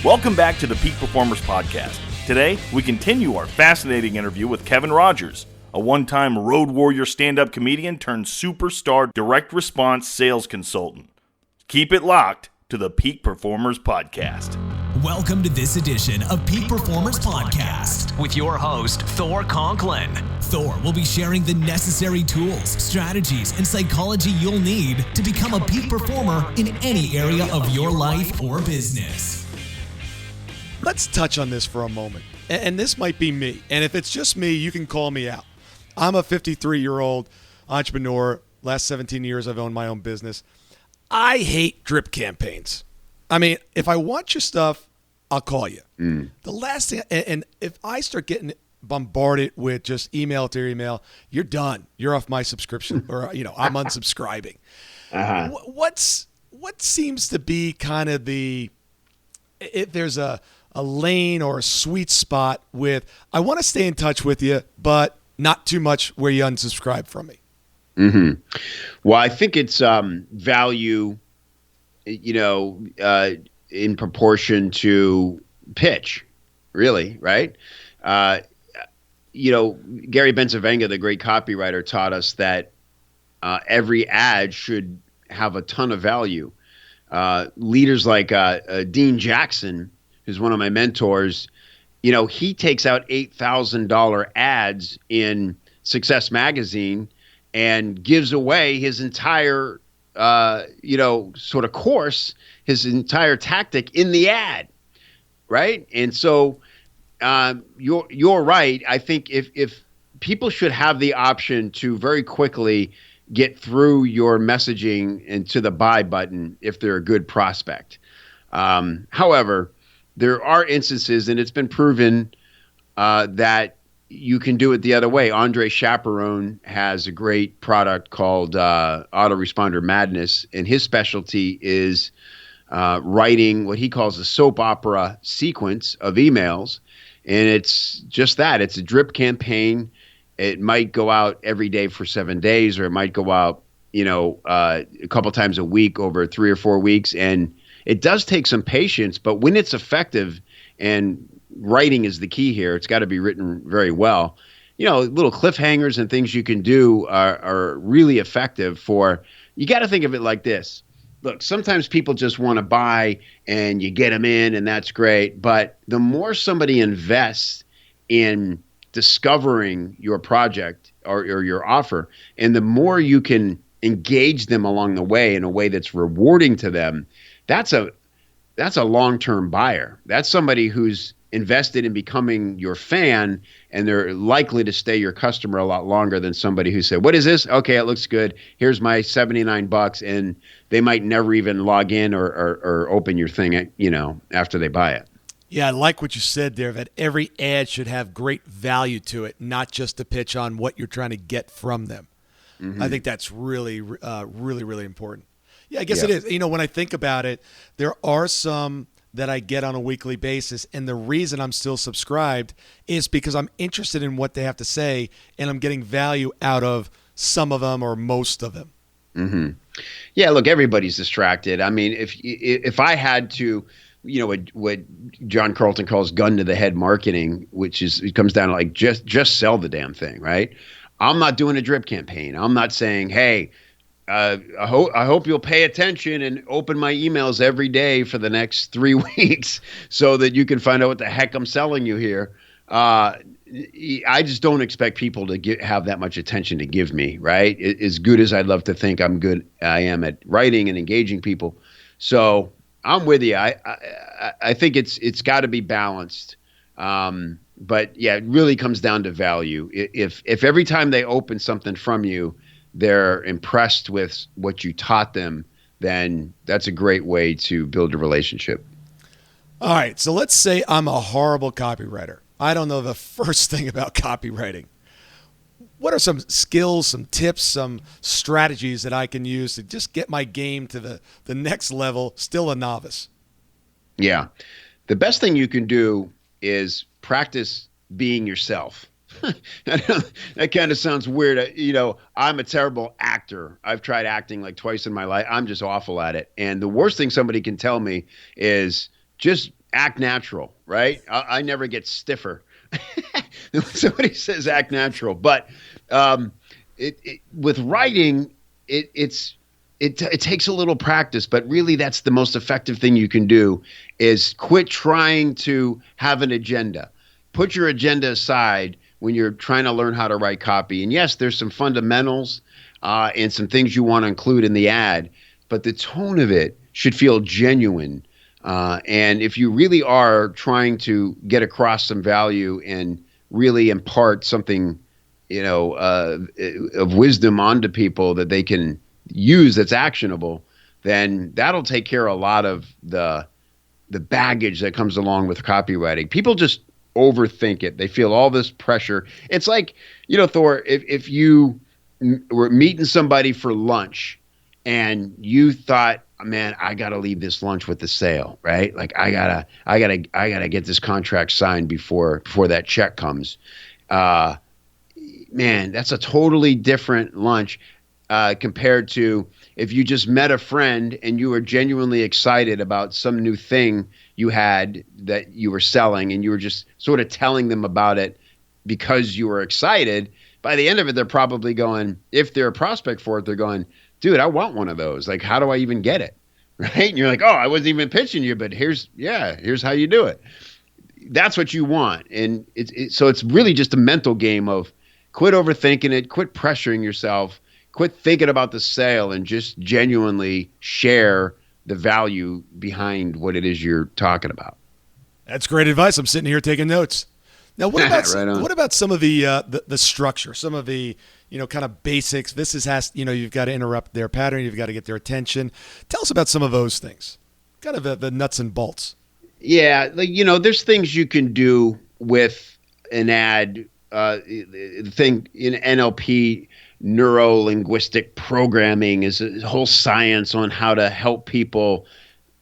Welcome back to the Peak Performers Podcast. Today, we continue our fascinating interview with Kevin Rogers, a one-time road warrior stand-up comedian turned superstar direct response sales consultant. Keep it locked to the Peak Performers Podcast. Welcome to this edition of Peak Performers Podcast with your host, Thor Conklin. Thor will be sharing the necessary tools, strategies, and psychology you'll need to become a peak performer in any area of your life or business. Let's touch on this for a moment. And this might be me. And if it's just me, you can call me out. I'm a 53-year-old entrepreneur. Last 17 years, I've owned my own business. I hate drip campaigns. I mean, if I want your stuff, I'll call you. The last thing, and if I start getting bombarded with just email to your email, you're done. You're off my subscription, or I'm unsubscribing. What seems to be kind of if there's a lane or a sweet spot with, I want to stay in touch with you, but not too much where you unsubscribe from me? Well, I think it's value, in proportion to pitch, really, right? Gary Bencivenga, the great copywriter, taught us that every ad should have a ton of value. Leaders like Dean Jackson, who's one of my mentors, he takes out $8,000 ads in Success Magazine and gives away his entire, sort of course, his entire tactic in the ad, right? And so you're right. I think if people should have the option to very quickly get through your messaging and to the buy button if they're a good prospect. However, there are instances, and it's been proven that you can do it the other way. Andre Chaperone has a great product called Autoresponder Madness, and his specialty is writing what he calls a soap opera sequence of emails. And it's just that. It's a drip campaign. It might go out every day for 7 days, or it might go out, a couple times a week over 3 or 4 weeks. And it does take some patience, but when it's effective, and writing is the key here, it's got to be written very well. Little cliffhangers and things you can do are really effective for, you got to think of it like this. Look, sometimes people just want to buy and you get them in and that's great. But the more somebody invests in discovering your project or your offer, and the more you can engage them along the way in a way that's rewarding to them, that's a long-term buyer. That's somebody who's invested in becoming your fan, and they're likely to stay your customer a lot longer than somebody who said, "What is this? Okay, it looks good. Here's my $79," and they might never even log in or open your thing, after they buy it. Yeah, I like what you said there, that every ad should have great value to it, not just to pitch on what you're trying to get from them. I think that's really, really, really important. Yeah, I guess it is. When I think about it, there are some that I get on a weekly basis, and the reason I'm still subscribed is because I'm interested in what they have to say, and I'm getting value out of some of them or most of them. Yeah, look, everybody's distracted. I mean, if I had to, what John Carlton calls gun to the head marketing, which is, it comes down to like just sell the damn thing, right? I'm not doing a drip campaign. I'm not saying, hey, I hope you'll pay attention and open my emails every day for the next 3 weeks so that you can find out what the heck I'm selling you here. I just don't expect people to have that much attention to give me, right? As good as I'd love to think I am at writing and engaging people. So I'm with you. I think it's got to be balanced. But yeah, it really comes down to value. If every time they open something from you, they're impressed with what you taught them, then that's a great way to build a relationship. All right, so let's say I'm a horrible copywriter. I don't know the first thing about copywriting. What are some skills, some tips, some strategies that I can use to just get my game to the next level, still a novice? Yeah. The best thing you can do is practice being yourself. That kind of sounds weird. I'm a terrible actor. I've tried acting like twice in my life. I'm just awful at it. And the worst thing somebody can tell me is just act natural, right? I never get stiffer when somebody says act natural. But with writing, it takes a little practice, but really that's the most effective thing you can do is quit trying to have an agenda. Put your agenda aside when you're trying to learn how to write copy. And yes, there's some fundamentals and some things you want to include in the ad, but the tone of it should feel genuine. And if you really are trying to get across some value and really impart something, of wisdom onto people that they can use that's actionable, then that'll take care of a lot of the baggage that comes along with copywriting. People just overthink it. They feel all this pressure. It's like, Thor, if you were meeting somebody for lunch and you thought, man, I got to leave this lunch with the sale, right? Like I gotta get this contract signed before that check comes. Man, that's a totally different lunch compared to if you just met a friend and you were genuinely excited about some new thing you had that you were selling and you were just sort of telling them about it because you were excited. By the end of it, they're probably going, if they're a prospect for it, they're going, dude, I want one of those. Like, how do I even get it? Right? And you're like, oh, I wasn't even pitching you, but here's how you do it. That's what you want. And so it's really just a mental game of quit overthinking it, quit pressuring yourself, quit thinking about the sale, and just genuinely share the value behind what it is you're talking about. That's great advice. I'm sitting here taking notes. Now, what about Right what about some of the structure, some of the kind of basics? This you've got to interrupt their pattern, you've got to get their attention. Tell us about some of those things, kind of the nuts and bolts. Yeah, there's things you can do with an ad. Thing in NLP, neuro-linguistic programming, is a whole science on how to help people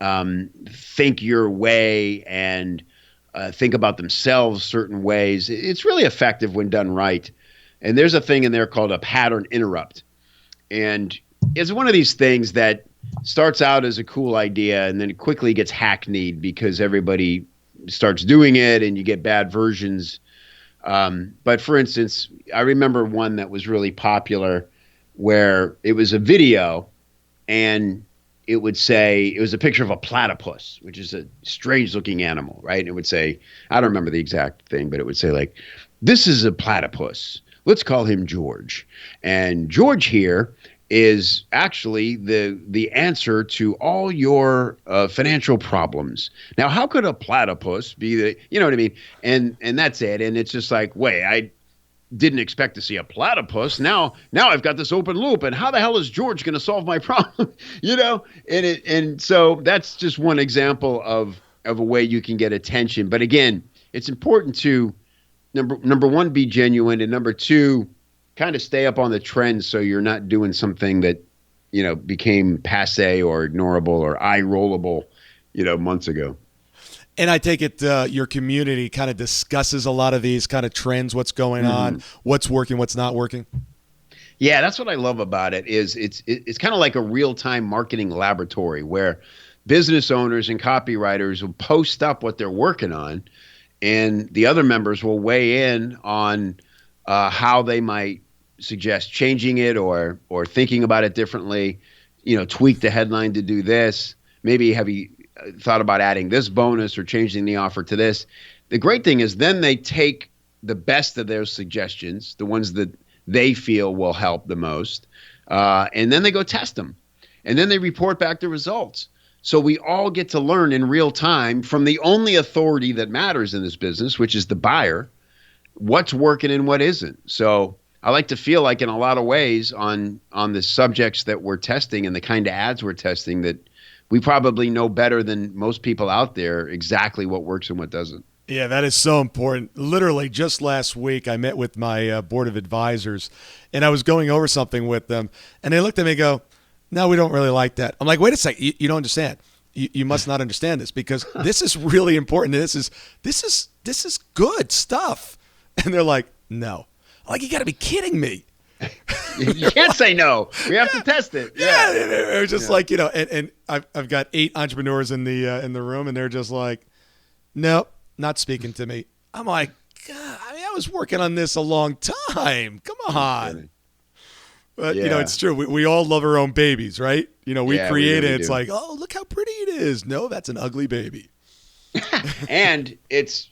think your way and think about themselves certain ways. It's really effective when done right. And there's a thing in there called a pattern interrupt. And it's one of these things that starts out as a cool idea and then it quickly gets hackneyed because everybody starts doing it and you get bad versions. But for instance, I remember one that was really popular where it was a video and it would say, it was a picture of a platypus, which is a strange looking animal, right? And it would say, I don't remember the exact thing, but it would say like, this is a platypus. Let's call him George. And George here is actually the answer to all your financial problems. Now, how could a platypus be the, you know what I mean? And that's it. And it's just like, wait, I didn't expect to see a platypus. Now I've got this open loop. And how the hell is George going to solve my problem? And so that's just one example of a way you can get attention. But again, it's important to number one, be genuine, and number two, kind of stay up on the trends so you're not doing something that, became passe or ignorable or eye-rollable, months ago. And I take it your community kind of discusses a lot of these kind of trends, what's going on, what's working, what's not working. Yeah, that's what I love about it is it's kind of like a real-time marketing laboratory where business owners and copywriters will post up what they're working on, and the other members will weigh in on how they might suggest changing it or thinking about it differently, tweak the headline to do this. Maybe have you thought about adding this bonus or changing the offer to this? The great thing is then they take the best of their suggestions, the ones that they feel will help the most, and then they go test them. And then they report back the results. So we all get to learn in real time from the only authority that matters in this business, which is the buyer, what's working and what isn't. So I like to feel like in a lot of ways on the subjects that we're testing and the kind of ads we're testing that we probably know better than most people out there exactly what works and what doesn't. Yeah, that is so important. Literally just last week, I met with my board of advisors and I was going over something with them and they looked at me and go, no, we don't really like that. I'm like, wait a second, you don't understand. You must not understand this because this is really important. This is good stuff. And they're like, no. I'm like, you got to be kidding me. You can't say no. We have to test it. Yeah, they're just like, and I've got 8 entrepreneurs in the room, and they're just like, Nope, not speaking to me. I'm like, God, I was working on this a long time. Come on. But, it's true. We all love our own babies, right? We create it. It's like, oh, look how pretty it is. No, that's an ugly baby. And it's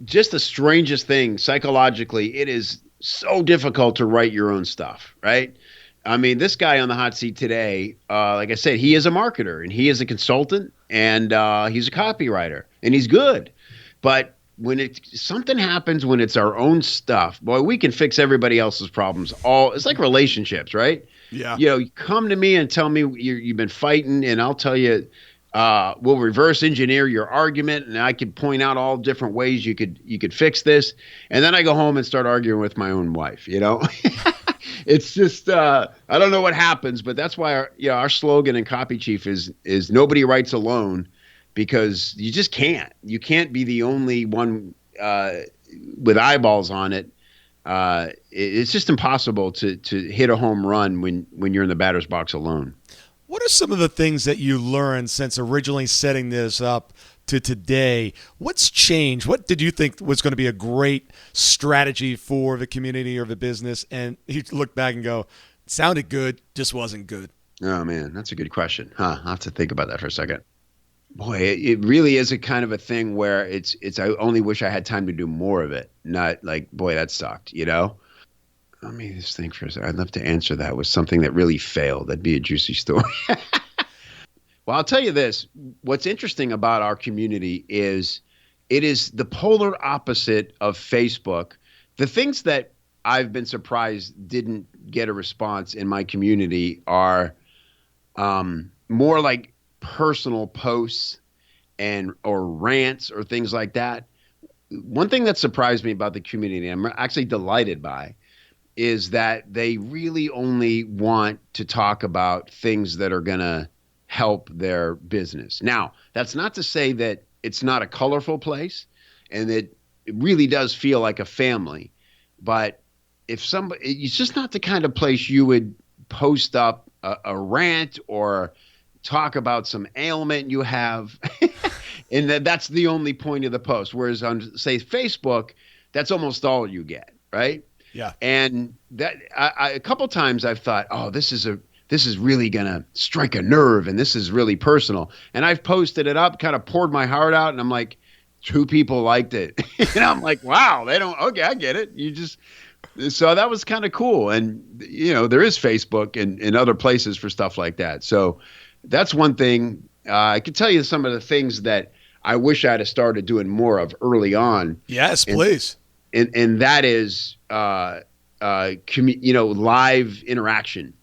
just the strangest thing psychologically. It is so difficult to write your own stuff, right? I mean, this guy on the hot seat today, like I said, he is a marketer and he is a consultant and he's a copywriter and he's good. But when something happens when it's our own stuff, boy, we can fix everybody else's problems. It's like relationships, right? Yeah. You come to me and tell me you've been fighting, and I'll tell you, we'll reverse engineer your argument, and I can point out all different ways you could fix this. And then I go home and start arguing with my own wife. It's just I don't know what happens, but that's why our slogan in Copy Chief is nobody writes alone. Because you just can't. You can't be the only one with eyeballs on it. It's just impossible to hit a home run when you're in the batter's box alone. What are some of the things that you learned since originally setting this up to today? What's changed? What did you think was going to be a great strategy for the community or the business? And you look back and go, it sounded good, just wasn't good. Oh, man, that's a good question. I'll have to think about that for a second. Boy, it really is a kind of a thing where it's I only wish I had time to do more of it. Not like, boy, that sucked, Let me just think for a second. I'd love to answer that with something that really failed. That'd be a juicy story. Well, I'll tell you this. What's interesting about our community is it is the polar opposite of Facebook. The things that I've been surprised didn't get a response in my community are more like personal posts or rants or things like that. One thing that surprised me about the community, I'm actually delighted by, is that they really only want to talk about things that are going to help their business. Now, that's not to say that it's not a colorful place and that it really does feel like a family, but it's just not the kind of place you would post up a rant or talk about some ailment you have, and that's the only point of the post. Whereas on, say, Facebook, that's almost all you get, right? Yeah. And that a couple times I've thought, oh, this is really gonna strike a nerve, and this is really personal. And I've posted it up, kind of poured my heart out, and I'm like, 2 people liked it, and I'm like, wow, they don't. Okay, I get it. So that was kind of cool. And there is Facebook and other places for stuff like that. So that's one thing. I can tell you some of the things that I wish I'd have started doing more of early on. Yes, please. And that is, live interaction.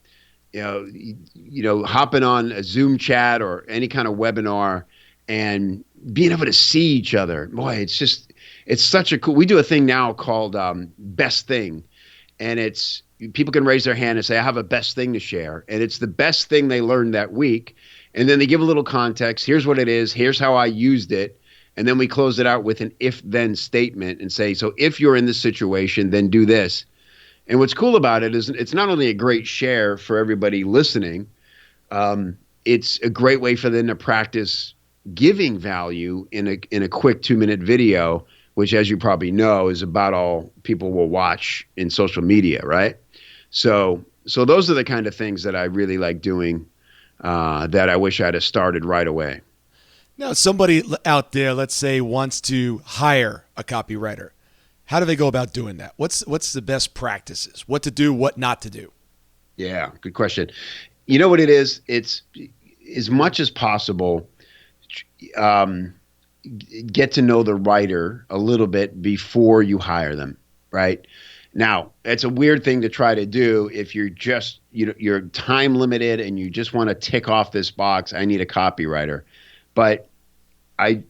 Hopping on a Zoom chat or any kind of webinar and being able to see each other. Boy, it's such a cool. We do a thing now called Best Thing, and it's people can raise their hand and say, I have a best thing to share. And it's the best thing they learned that week. And then they give a little context. Here's what it is. Here's how I used it. And then we close it out with an if-then statement and say, so if you're in this situation, then do this. And what's cool about it is it's not only a great share for everybody listening, it's a great way for them to practice giving value in a quick 2-minute video, which, as you probably know, is about all people will watch in social media, right? So those are the kind of things that I really like doing that I wish I'd have started right away. Now, somebody out there, let's say, wants to hire a copywriter. How do they go about doing that? What's the best practices? What to do, what not to do? Yeah, good question. You know what it is? It's as much as possible, get to know the writer a little bit before you hire them, right? Now, it's a weird thing to try to do if you're just, you're time limited and you just want to tick off this box, I need a copywriter. But I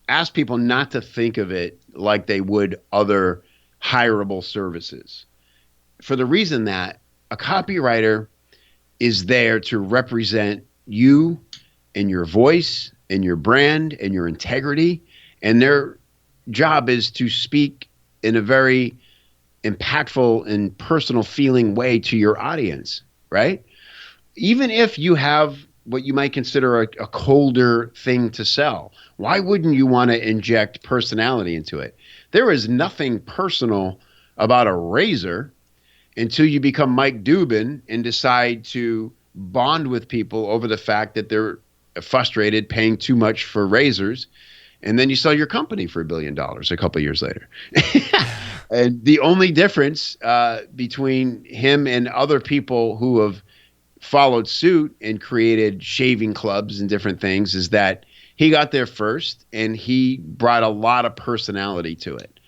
ask people not to think of it like they would other hireable services, for the reason that a copywriter is there to represent you and your voice and your brand and your integrity. And their job is to speak in a very impactful and personal feeling way to your audience, right? Even if you have what you might consider a colder thing to sell? Why wouldn't you want to inject personality into it? There is nothing personal about a razor until you become Mike Dubin and decide to bond with people over the fact that they're frustrated paying too much for razors. And then you sell your company for $1 billion a couple of years later. And the only difference between him and other people who have followed suit and created shaving clubs and different things is that he got there first and he brought a lot of personality to it.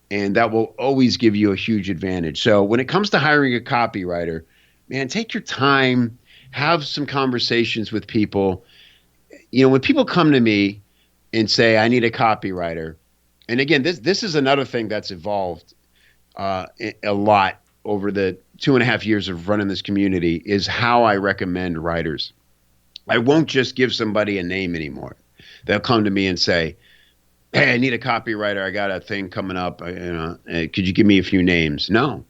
And that will always give you a huge advantage. So when it comes to hiring a copywriter, man, take your time, have some conversations with people. You know, when people come to me and say, I need a copywriter, and again, this is another thing that's evolved a lot over the 2.5 years of running this community, is how I recommend writers. I won't just give somebody a name anymore. They'll come to me and say, hey, I need a copywriter. I got a thing coming up. Could you give me a few names? No,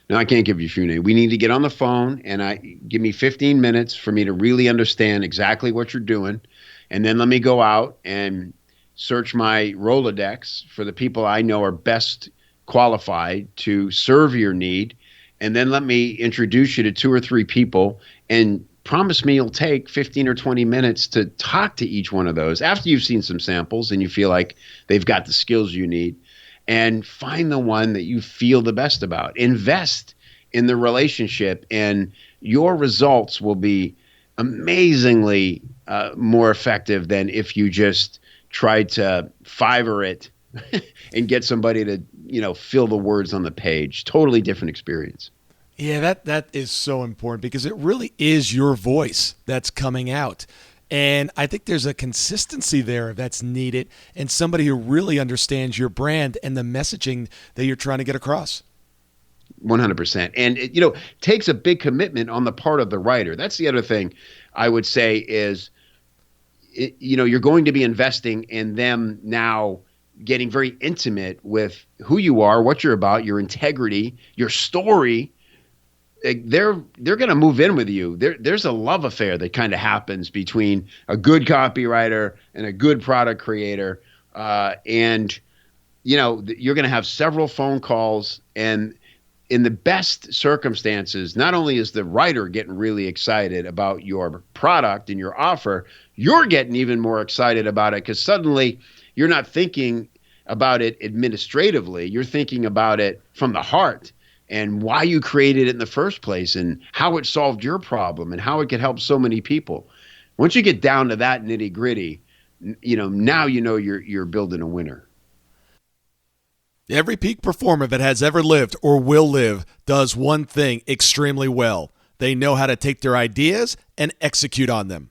I can't give you a few names. We need to get on the phone and give me 15 minutes for me to really understand exactly what you're doing. And then let me go out and search my Rolodex for the people I know are best qualified to serve your need. And then let me introduce you to 2 or 3 people and promise me you'll take 15 or 20 minutes to talk to each one of those after you've seen some samples and you feel like they've got the skills you need, and find the one that you feel the best about. Invest in the relationship and your results will be amazingly more effective than if you just tried to Fiverr it and get somebody to, fill the words on the page. Totally different experience. Yeah, that is so important because it really is your voice that's coming out. And I think there's a consistency there that's needed, and somebody who really understands your brand and the messaging that you're trying to get across. 100%. And it takes a big commitment on the part of the writer. That's the other thing I would say is, you're going to be investing in them now getting very intimate with who you are, what you're about, your integrity, your story. They're going to move in with you. There's a love affair that kind of happens between a good copywriter and a good product creator. And you're going to have several phone calls, and in the best circumstances, not only is the writer getting really excited about your product and your offer, you're getting even more excited about it because suddenly you're not thinking about it administratively. You're thinking about it from the heart and why you created it in the first place and how it solved your problem and how it could help so many people. Once you get down to that nitty gritty, now you're building a winner. Every peak performer that has ever lived or will live does one thing extremely well. They know how to take their ideas and execute on them.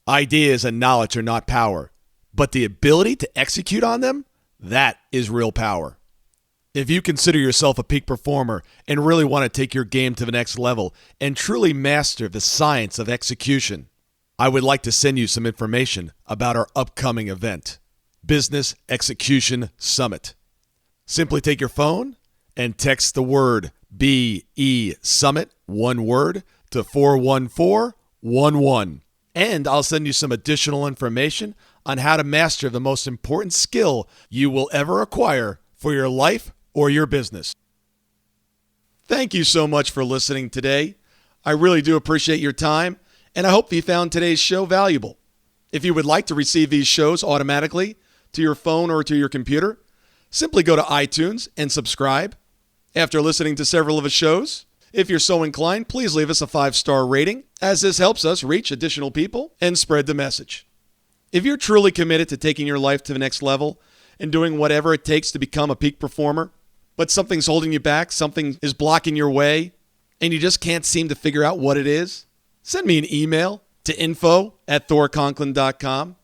Ideas and knowledge are not power, but the ability to execute on them, that is real power. If you consider yourself a peak performer and really want to take your game to the next level and truly master the science of execution, I would like to send you some information about our upcoming event, Business Execution Summit. Simply take your phone and text the word BE Summit, one word, to 41411. And I'll send you some additional information on how to master the most important skill you will ever acquire for your life or your business. Thank you so much for listening today. I really do appreciate your time, and I hope you found today's show valuable. If you would like to receive these shows automatically to your phone or to your computer, simply go to iTunes and subscribe. After listening to several of the shows, if you're so inclined, please leave us a 5-star rating, as this helps us reach additional people and spread the message. If you're truly committed to taking your life to the next level and doing whatever it takes to become a peak performer, but something's holding you back, something is blocking your way, and you just can't seem to figure out what it is, send me an email to info@thorconklin.com,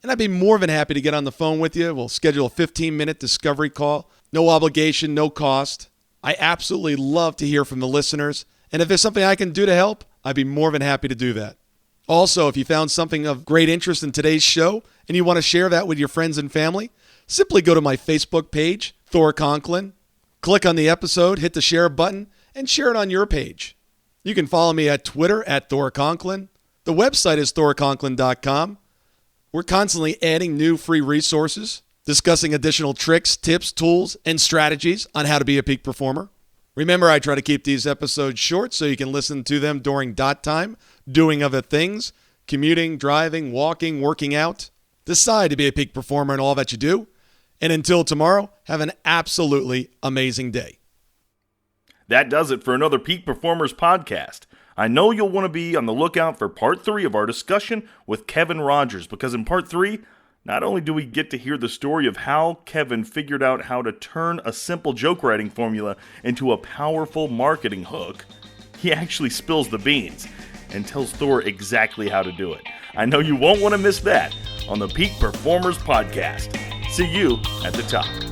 and I'd be more than happy to get on the phone with you. We'll schedule a 15-minute discovery call. No obligation, no cost. I absolutely love to hear from the listeners, and if there's something I can do to help, I'd be more than happy to do that. Also, if you found something of great interest in today's show and you want to share that with your friends and family, simply go to my Facebook page, Thor Conklin, click on the episode, hit the share button, and share it on your page. You can follow me at Twitter at Thor Conklin, The website is thorconklin.com. We're constantly adding new free resources, discussing additional tricks, tips, tools, and strategies on how to be a peak performer. Remember, I try to keep these episodes short so you can listen to them during dot time, doing other things, commuting, driving, walking, working out. Decide to be a peak performer in all that you do. And until tomorrow, have an absolutely amazing day. That does it for another Peak Performers podcast. I know you'll want to be on the lookout for part 3 of our discussion with Kevin Rogers, because in part 3, not only do we get to hear the story of how Kevin figured out how to turn a simple joke writing formula into a powerful marketing hook, he actually spills the beans and tells Thor exactly how to do it. I know you won't want to miss that on the Peak Performers podcast. See you at the top.